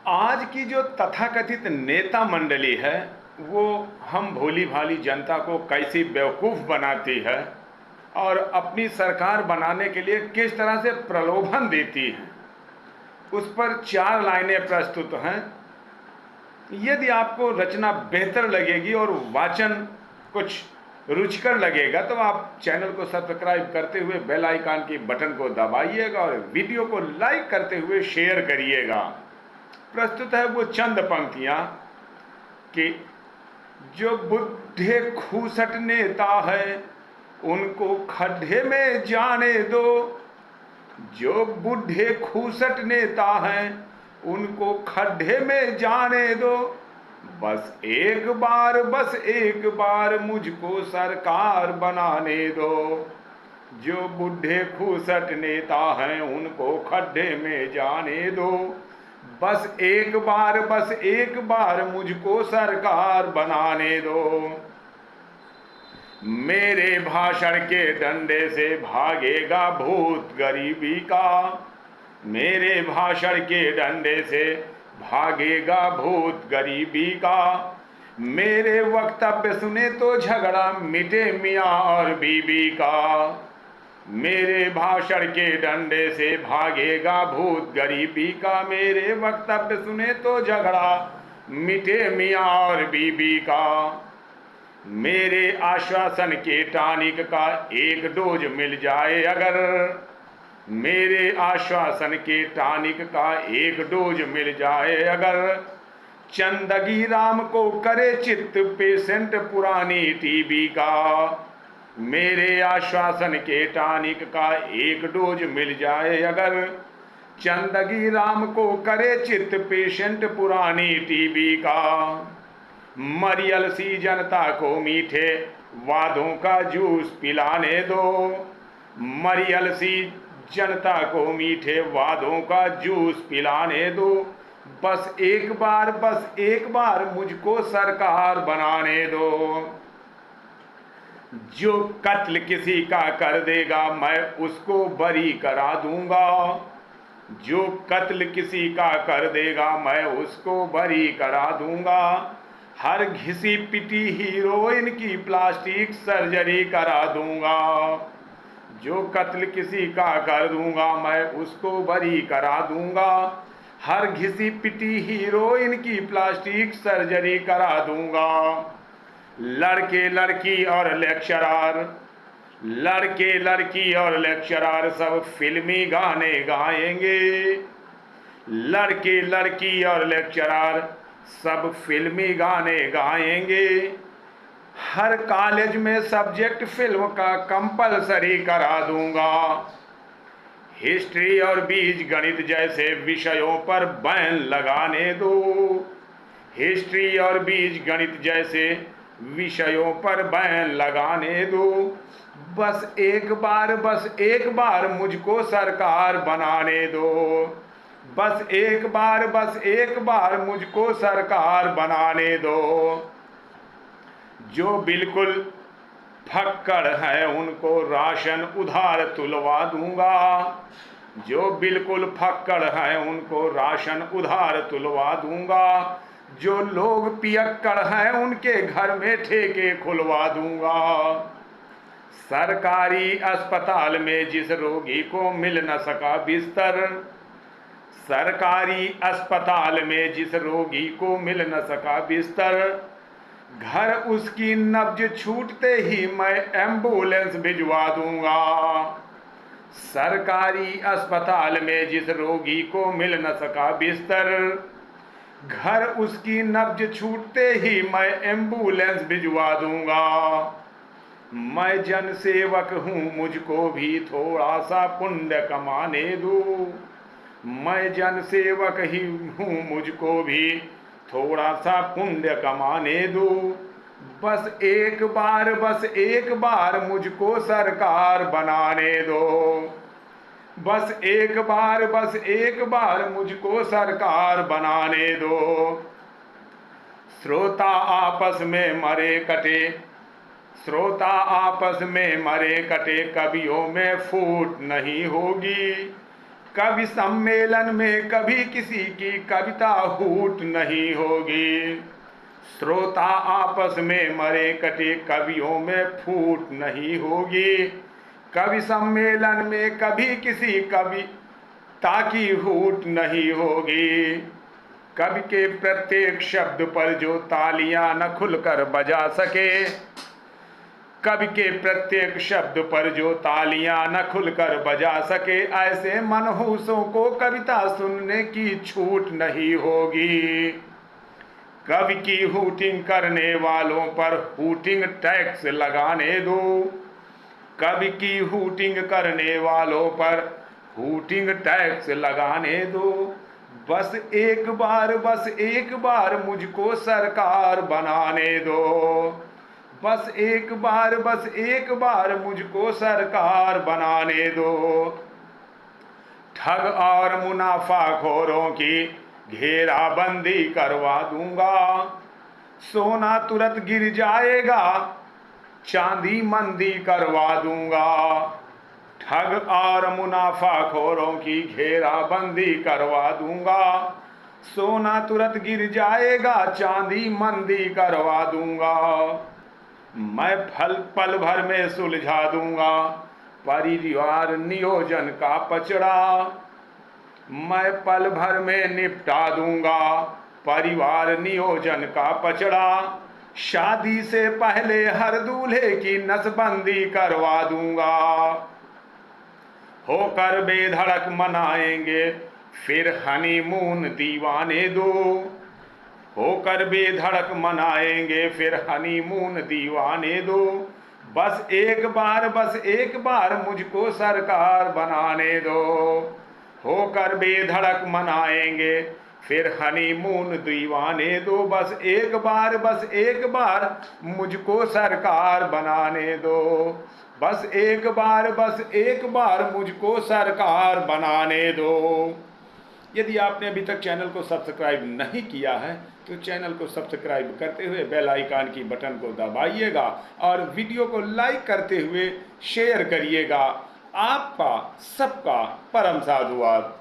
आज की जो तथाकथित नेता मंडली है, वो हम भोली भाली जनता को कैसी बेवकूफ़ बनाती है और अपनी सरकार बनाने के लिए किस तरह से प्रलोभन देती है, उस पर 4 लाइनें प्रस्तुत हैं। यदि आपको रचना बेहतर लगेगी और वाचन कुछ रुचिकर लगेगा तो आप चैनल को सब्सक्राइब करते हुए बेल आइकन की बटन को दबाइएगा और वीडियो को लाइक करते हुए शेयर करिएगा। प्रस्तुत है वो चंद पंक्तियां कि जो बुढ़े खूसट नेता है उनको खड्डे में जाने दो। जो बुढ़े खूसट नेता हैं उनको खड्डे में जाने दो। बस एक बार मुझको सरकार बनाने दो। जो बुढ़े खूसट नेता हैं उनको खड्डे में जाने दो। बस एक बार मुझको सरकार बनाने दो। मेरे भाषण के डंडे से भागेगा भूत गरीबी का। मेरे भाषण के डंडे से भागेगा भूत गरीबी का। मेरे वक्तव्य सुने तो झगड़ा मिटे मियाँ और बीबी का। मेरे भाषण के डंडे से भागेगा भूत गरीबी का। मेरे वक्तव्य सुने तो झगड़ा मिटे मियाँ और बीबी का। मेरे आश्वासन के टॉनिक का एक डोज मिल जाए अगर। मेरे आश्वासन के टॉनिक का एक डोज मिल जाए अगर। चंदगी राम को करे चित्त पेशेंट पुरानी टीबी का। मेरे आश्वासन के टॉनिक का एक डोज मिल जाए अगर। चंदगी राम को करे चित्त पेशेंट पुरानी टीबी का। मरियल सी जनता को मीठे वादों का जूस पिलाने दो। मरियल सी जनता को मीठे वादों का जूस पिलाने दो। बस एक बार मुझको सरकार बनाने दो। जो कत्ल किसी का कर देगा मैं उसको बरी करा दूंगा। जो कत्ल किसी का कर देगा मैं उसको बरी करा दूंगा। हर घिसी पिटी हीरोइन की प्लास्टिक सर्जरी करा दूंगा। जो कत्ल किसी का कर दूंगा मैं उसको बरी करा दूंगा। हर घिसी पिटी हीरोइन की प्लास्टिक सर्जरी करा दूंगा। लड़के लड़की और लेक्चरार, लड़के लड़की और लेक्चरार सब फिल्मी गाने गाएंगे। लड़के लड़की और लेक्चरार सब फिल्मी गाने गाएंगे। हर कॉलेज में सब्जेक्ट फिल्म का कंपलसरी करा दूंगा। हिस्ट्री और बीज गणित जैसे विषयों पर बैन लगाने दो। हिस्ट्री और बीज गणित जैसे विषयों पर बैन लगाने दो। बस एक बार मुझको सरकार बनाने दो। बस एक बार मुझको सरकार बनाने दो। जो बिल्कुल फक्कड़ है उनको राशन उधार तुलवा दूंगा। जो बिल्कुल फक्कड़ है उनको राशन उधार तुलवा दूंगा। जो लोग पियक्कड़ हैं उनके घर में ठेके खुलवा दूंगा। सरकारी अस्पताल में जिस रोगी को मिल न सका बिस्तर, सरकारी अस्पताल में जिस रोगी को मिल न सका बिस्तर, घर उसकी नब्ज छूटते ही मैं एम्बुलेंस भिजवा दूंगा। सरकारी अस्पताल में जिस रोगी को मिल न सका बिस्तर, घर उसकी नब्ज छूटते ही मैं एम्बुलेंस भिजवा दूंगा। मैं जनसेवक हूँ मुझको भी थोड़ा सा पुण्य कमाने दो। मैं जनसेवक ही हूँ मुझको भी थोड़ा सा पुण्य कमाने दो। बस एक बार मुझको सरकार बनाने दो। बस एक बार मुझको सरकार बनाने दो। श्रोता आपस में मरे कटे, श्रोता आपस में मरे कटे कवियों में फूट नहीं होगी। कवि सम्मेलन में कभी किसी की कविता हूट नहीं होगी। श्रोता आपस में मरे कटे कवियों में फूट नहीं होगी। कवि सम्मेलन में कभी किसी कविता की हूट नहीं होगी। कवि के प्रत्येक शब्द पर जो तालियां न खुलकर बजा सके, कवि के प्रत्येक शब्द पर जो तालियां न खुलकर बजा सके, ऐसे मनहूसों को कविता सुनने की छूट नहीं होगी। कवि की हूटिंग करने वालों पर हूटिंग टैक्स लगाने दो। कवि की हूटिंग करने वालों पर हूटिंग टैक्स लगाने दो। बस एक बार मुझको सरकार बनाने दो। बस एक बार मुझको सरकार बनाने दो। ठग और मुनाफाखोरों की घेराबंदी करवा दूंगा। सोना तुरंत गिर जाएगा, चांदी मंदी करवा दूंगा। ठग और मुनाफाखोरों की घेराबंदी करवा दूंगा। सोना तुरंत गिर जाएगा, चांदी मंदी करवा दूंगा। मैं पल भर में सुलझा दूंगा परिवार नियोजन का पचड़ा। मैं पल भर में निपटा दूंगा परिवार नियोजन का पचड़ा। शादी से पहले हर दूल्हे की नसबंदी करवा दूंगा। होकर बेधड़क मनाएंगे फिर हनीमून दीवाने दो। होकर बेधड़क मनाएंगे फिर हनीमून दीवाने दो। बस एक बार मुझको सरकार बनाने दो। होकर बेधड़क मनाएंगे फिर हनीमून दीवाने दो। बस एक बार मुझको सरकार बनाने दो। बस एक बार मुझको सरकार बनाने दो। यदि आपने अभी तक चैनल को सब्सक्राइब नहीं किया है तो चैनल को सब्सक्राइब करते हुए बेल आइकन की बटन को दबाइएगा और वीडियो को लाइक करते हुए शेयर करिएगा। आपका सबका परम साधुवाद।